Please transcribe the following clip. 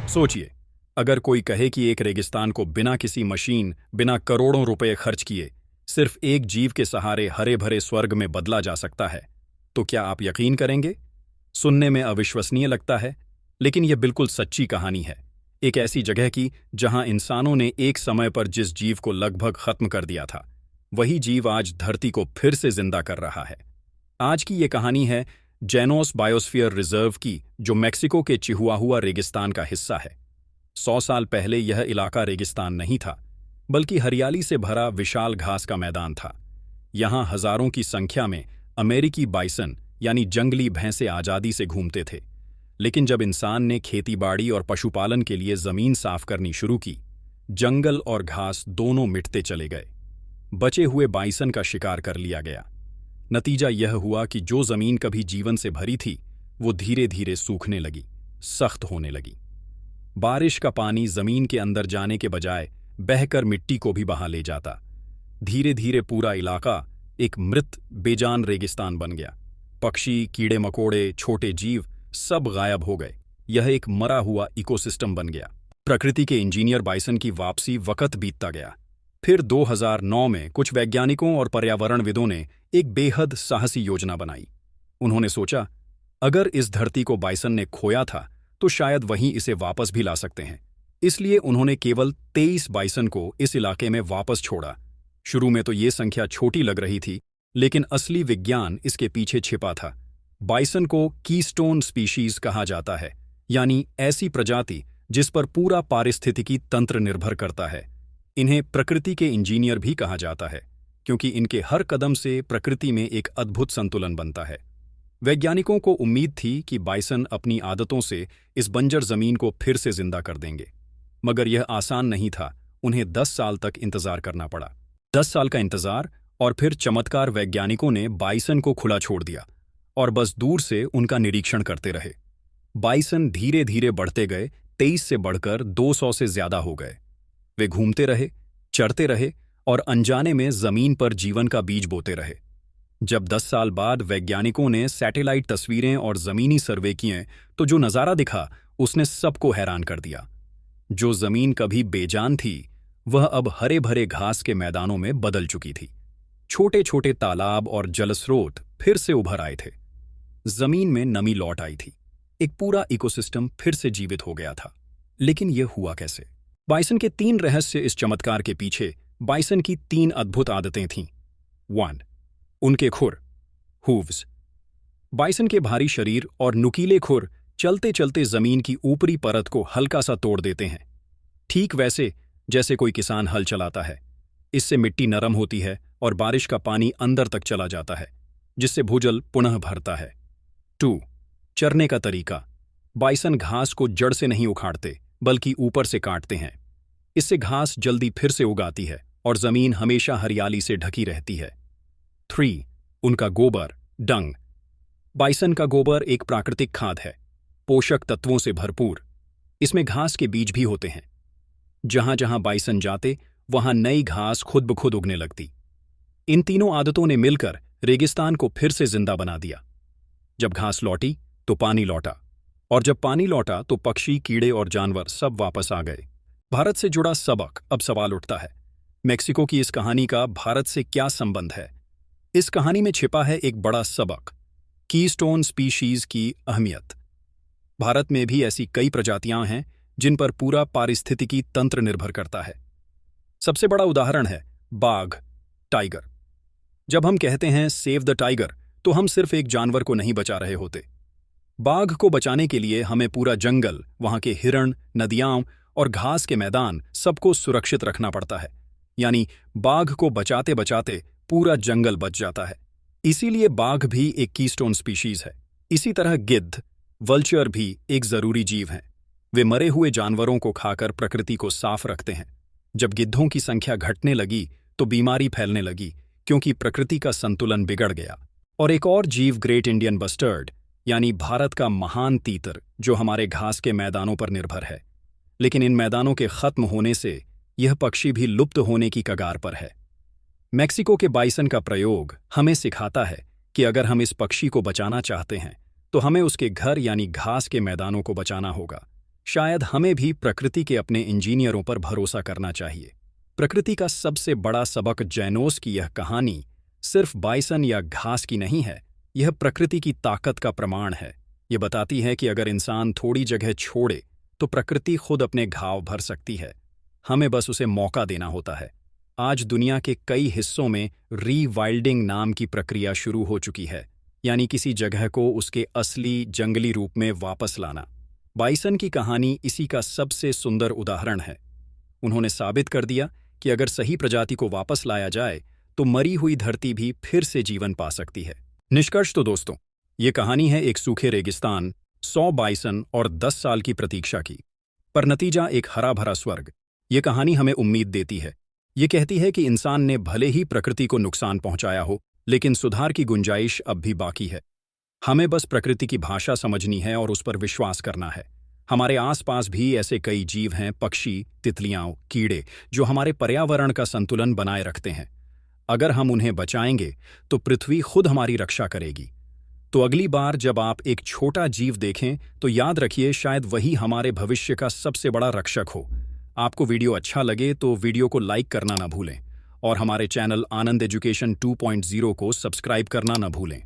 सोचिए, अगर कोई कहे कि एक रेगिस्तान को बिना किसी मशीन, बिना करोड़ों रुपए खर्च किए, सिर्फ एक जीव के सहारे हरे भरे स्वर्ग में बदला जा सकता है, तो क्या आप यकीन करेंगे? सुनने में अविश्वसनीय लगता है, लेकिन यह बिल्कुल सच्ची कहानी है। एक ऐसी जगह की जहां इंसानों ने एक समय पर जिस जीव को लगभग खत्म कर दिया था, वही जीव आज धरती को फिर से जिंदा कर रहा है। आज की ये कहानी है जैनोस बायोस्फीयर रिजर्व की, जो मेक्सिको के चिहुआहुआ रेगिस्तान का हिस्सा है। 100 साल पहले यह इलाका रेगिस्तान नहीं था, बल्कि हरियाली से भरा विशाल घास का मैदान था। यहाँ हजारों की संख्या में अमेरिकी बाइसन यानी जंगली भैंसे आजादी से घूमते थे। लेकिन जब इंसान ने खेतीबाड़ी और पशुपालन के लिए जमीन साफ करनी शुरू की, जंगल और घास दोनों मिटते चले गए। बचे हुए बाइसन का शिकार कर लिया गया। नतीजा यह हुआ कि जो जमीन कभी जीवन से भरी थी, वो धीरे धीरे सूखने लगी, सख्त होने लगी। बारिश का पानी जमीन के अंदर जाने के बजाय बहकर मिट्टी को भी बहा ले जाता। धीरे धीरे पूरा इलाका एक मृत, बेजान रेगिस्तान बन गया। पक्षी, कीड़े मकोड़े, छोटे जीव सब गायब हो गए। यह एक मरा हुआ इकोसिस्टम बन गया। प्रकृति के इंजीनियर बाइसन की वापसी वक्त बीतता गया। फिर 2009 में कुछ वैज्ञानिकों और पर्यावरणविदों ने एक बेहद साहसी योजना बनाई। उन्होंने सोचा, अगर इस धरती को बाइसन ने खोया था, तो शायद वहीं इसे वापस भी ला सकते हैं। इसलिए उन्होंने केवल 23 बाइसन को इस इलाके में वापस छोड़ा। शुरू में तो ये संख्या छोटी लग रही थी, लेकिन असली विज्ञान इसके पीछे छिपा था। बाइसन को कीस्टोन स्पीशीज कहा जाता है, यानी ऐसी प्रजाति जिस पर पूरा पारिस्थितिकी तंत्र निर्भर करता है। इन्हें प्रकृति के इंजीनियर भी कहा जाता है, क्योंकि इनके हर कदम से प्रकृति में एक अद्भुत संतुलन बनता है। वैज्ञानिकों को उम्मीद थी कि बाइसन अपनी आदतों से इस बंजर जमीन को फिर से जिंदा कर देंगे, मगर यह आसान नहीं था। उन्हें 10 साल तक इंतजार करना पड़ा। 10 साल का इंतजार, और फिर चमत्कार, वैज्ञानिकों ने बाइसन को खुला छोड़ दिया और बस दूर से उनका निरीक्षण करते रहे। बाइसन धीरे धीरे बढ़ते गए, 23 से बढ़कर 200 से ज्यादा हो गए। वे घूमते रहे, चरते रहे और अनजाने में जमीन पर जीवन का बीज बोते रहे। जब 10 साल बाद वैज्ञानिकों ने सैटेलाइट तस्वीरें और जमीनी सर्वे किए, तो जो नज़ारा दिखा उसने सबको हैरान कर दिया। जो जमीन कभी बेजान थी, वह अब हरे भरे घास के मैदानों में बदल चुकी थी। छोटे छोटे तालाब और जलस्रोत फिर से उभर आए थे। जमीन में नमी लौट आई थी। एक पूरा इकोसिस्टम फिर से जीवित हो गया था। लेकिन यह हुआ कैसे? बाइसन के 3 रहस्य इस चमत्कार के पीछे। बाइसन की 3 अद्भुत आदतें थीं। 1. उनके खुर, हूव्स। बाइसन के भारी शरीर और नुकीले खुर चलते चलते जमीन की ऊपरी परत को हल्का सा तोड़ देते हैं, ठीक वैसे जैसे कोई किसान हल चलाता है। इससे मिट्टी नरम होती है और बारिश का पानी अंदर तक चला जाता है, जिससे भूजल पुनः भरता है। 2. चरने का तरीका। बाइसन घास को जड़ से नहीं उखाड़ते, बल्कि ऊपर से काटते हैं। इससे घास जल्दी फिर से उगाती है और जमीन हमेशा हरियाली से ढकी रहती है। 3. उनका गोबर, डंग। बाइसन का गोबर एक प्राकृतिक खाद है, पोषक तत्वों से भरपूर। इसमें घास के बीज भी होते हैं। जहां जहां बाइसन जाते, वहां नई घास खुद ब खुद उगने लगती। इन तीनों आदतों ने मिलकर रेगिस्तान को फिर से जिंदा बना दिया। जब घास लौटी तो पानी लौटा, और जब पानी लौटा तो पक्षी, कीड़े और जानवर सब वापस आ गए। भारत से जुड़ा सबक। अब सवाल उठता है, मेक्सिको की इस कहानी का भारत से क्या संबंध है? इस कहानी में छिपा है एक बड़ा सबक, कीस्टोन स्पीशीज की अहमियत। भारत में भी ऐसी कई प्रजातियां हैं जिन पर पूरा पारिस्थितिकी तंत्र निर्भर करता है। सबसे बड़ा उदाहरण है बाघ, टाइगर। जब हम कहते हैं सेव द टाइगर, तो हम सिर्फ एक जानवर को नहीं बचा रहे होते। बाघ को बचाने के लिए हमें पूरा जंगल, वहां के हिरण, नदियां और घास के मैदान सबको सुरक्षित रखना पड़ता है। यानी बाघ को बचाते बचाते पूरा जंगल बच जाता है। इसीलिए बाघ भी एक कीस्टोन स्पीशीज है। इसी तरह गिद्ध, वल्चर भी एक जरूरी जीव हैं। वे मरे हुए जानवरों को खाकर प्रकृति को साफ रखते हैं। जब गिद्धों की संख्या घटने लगी तो बीमारी फैलने लगी, क्योंकि प्रकृति का संतुलन बिगड़ गया। और एक और जीव, ग्रेट इंडियन बस्टर्ड, यानी भारत का महान तीतर, जो हमारे घास के मैदानों पर निर्भर है। लेकिन इन मैदानों के खत्म होने से यह पक्षी भी लुप्त होने की कगार पर है। मेक्सिको के बाइसन का प्रयोग हमें सिखाता है कि अगर हम इस पक्षी को बचाना चाहते हैं, तो हमें उसके घर यानी घास के मैदानों को बचाना होगा। शायद हमें भी प्रकृति के अपने इंजीनियरों पर भरोसा करना चाहिए। प्रकृति का सबसे बड़ा सबक जैनोस की यह कहानी सिर्फ बाइसन या घास की नहीं है, यह प्रकृति की ताकत का प्रमाण है। यह बताती है कि अगर इंसान थोड़ी जगह छोड़े तो प्रकृति खुद अपने घाव भर सकती है। हमें बस उसे मौका देना होता है। आज दुनिया के कई हिस्सों में रीवाइल्डिंग नाम की प्रक्रिया शुरू हो चुकी है, यानी किसी जगह को उसके असली जंगली रूप में वापस लाना। बाइसन की कहानी इसी का सबसे सुंदर उदाहरण है। उन्होंने साबित कर दिया कि अगर सही प्रजाति को वापस लाया जाए तो मरी हुई धरती भी फिर से जीवन पा सकती है। निष्कर्ष तो दोस्तों, ये कहानी है एक सूखे रेगिस्तान, 100 बाइसन और 10 साल की प्रतीक्षा की, पर नतीजा एक हरा भरा स्वर्ग। ये कहानी हमें उम्मीद देती है। ये कहती है कि इंसान ने भले ही प्रकृति को नुकसान पहुंचाया हो, लेकिन सुधार की गुंजाइश अब भी बाकी है। हमें बस प्रकृति की भाषा समझनी है और उस पर विश्वास करना है। हमारे आसपास भी ऐसे कई जीव हैं, पक्षी, तितलियां, कीड़े, जो हमारे पर्यावरण का संतुलन बनाए रखते हैं। अगर हम उन्हें बचाएंगे तो पृथ्वी खुद हमारी रक्षा करेगी। तो अगली बार जब आप एक छोटा जीव देखें तो याद रखिए, शायद वही हमारे भविष्य का सबसे बड़ा रक्षक हो। आपको वीडियो अच्छा लगे तो वीडियो को लाइक करना ना भूलें और हमारे चैनल आनंद एजुकेशन 2.0 को सब्सक्राइब करना ना भूलें।